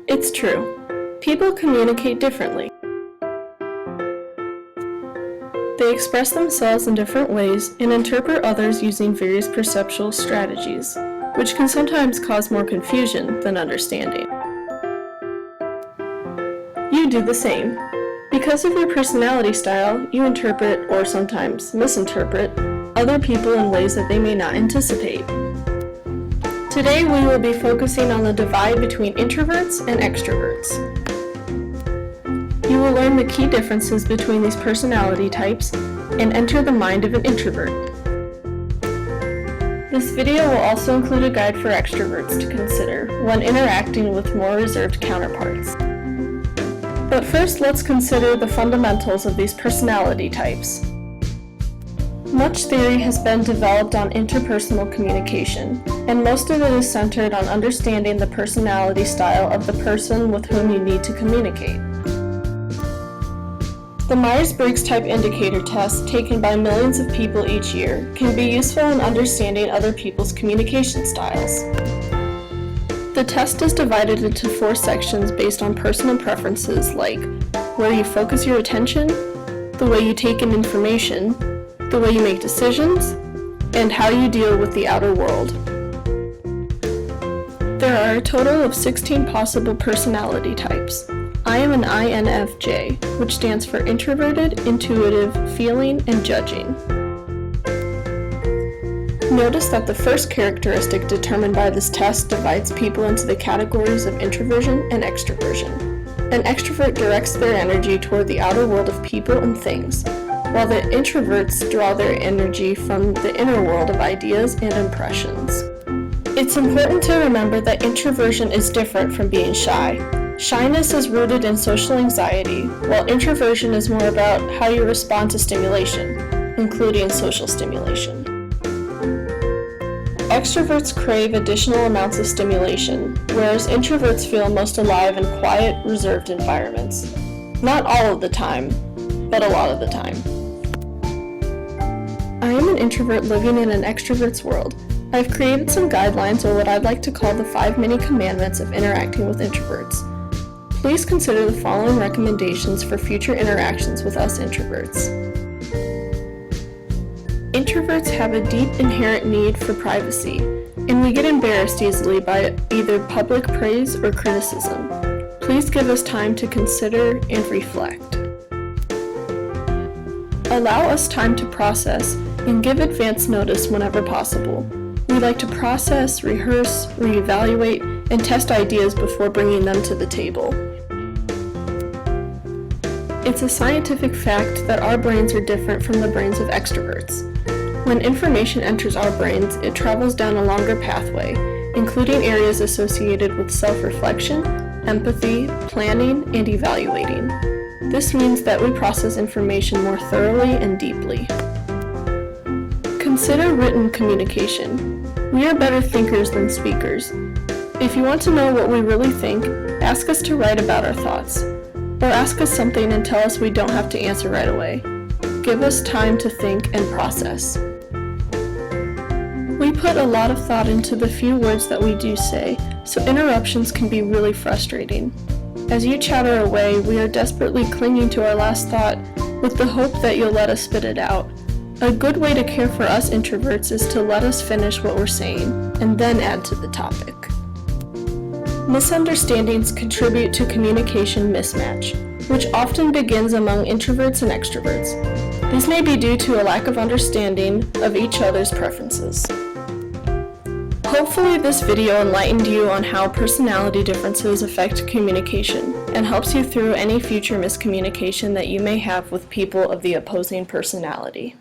It's true. People communicate differently. They express themselves in different ways and interpret others using various perceptual strategies, which can sometimes cause more confusion than understanding. You do the same. Because of your personality style, you interpret, or sometimes misinterpret, other people in ways that they may not anticipate. Today we will be focusing on the divide between introverts and extroverts. You will learn the key differences between these personality types and enter the mind of an introvert. This video will also include a guide for extroverts to consider when interacting with more reserved counterparts. But first, let's consider the fundamentals of these personality types. Much theory has been developed on interpersonal communication, and most of it is centered on understanding the personality style of the person with whom you need to communicate. The Myers-Briggs Type Indicator test, taken by millions of people each year, can be useful in understanding other people's communication styles. The test is divided into 4 sections based on personal preferences like where you focus your attention, the way you take in information, the way you make decisions, and how you deal with the outer world. There are a total of 16 possible personality types. I am an INFJ, which stands for Introverted, Intuitive, Feeling, and Judging. Notice that the first characteristic determined by this test divides people into the categories of introversion and extroversion. An extrovert directs their energy toward the outer world of people and things, while the introverts draw their energy from the inner world of ideas and impressions. It's important to remember that introversion is different from being shy. Shyness is rooted in social anxiety, while introversion is more about how you respond to stimulation, including social stimulation. Extroverts crave additional amounts of stimulation, whereas introverts feel most alive in quiet, reserved environments. Not all of the time, but a lot of the time. I am an introvert living in an extrovert's world. I've created some guidelines, or what I'd like to call the 5 mini commandments of interacting with introverts. Please consider the following recommendations for future interactions with us introverts. Introverts have a deep inherent need for privacy, and we get embarrassed easily by either public praise or criticism. Please give us time to consider and reflect. Allow us time to process and give advance notice whenever possible. We like to process, rehearse, reevaluate, and test ideas before bringing them to the table. It's a scientific fact that our brains are different from the brains of extroverts. When information enters our brains, it travels down a longer pathway, including areas associated with self-reflection, empathy, planning, and evaluating. This means that we process information more thoroughly and deeply. Consider written communication. We are better thinkers than speakers. If you want to know what we really think, ask us to write about our thoughts, or ask us something and tell us we don't have to answer right away. Give us time to think and process. We put a lot of thought into the few words that we do say, so interruptions can be really frustrating. As you chatter away, we are desperately clinging to our last thought with the hope that you'll let us spit it out. A good way to care for us introverts is to let us finish what we're saying, and then add to the topic. Misunderstandings contribute to communication mismatch, which often begins among introverts and extroverts. These may be due to a lack of understanding of each other's preferences. Hopefully this video enlightened you on how personality differences affect communication and helps you through any future miscommunication that you may have with people of the opposing personality.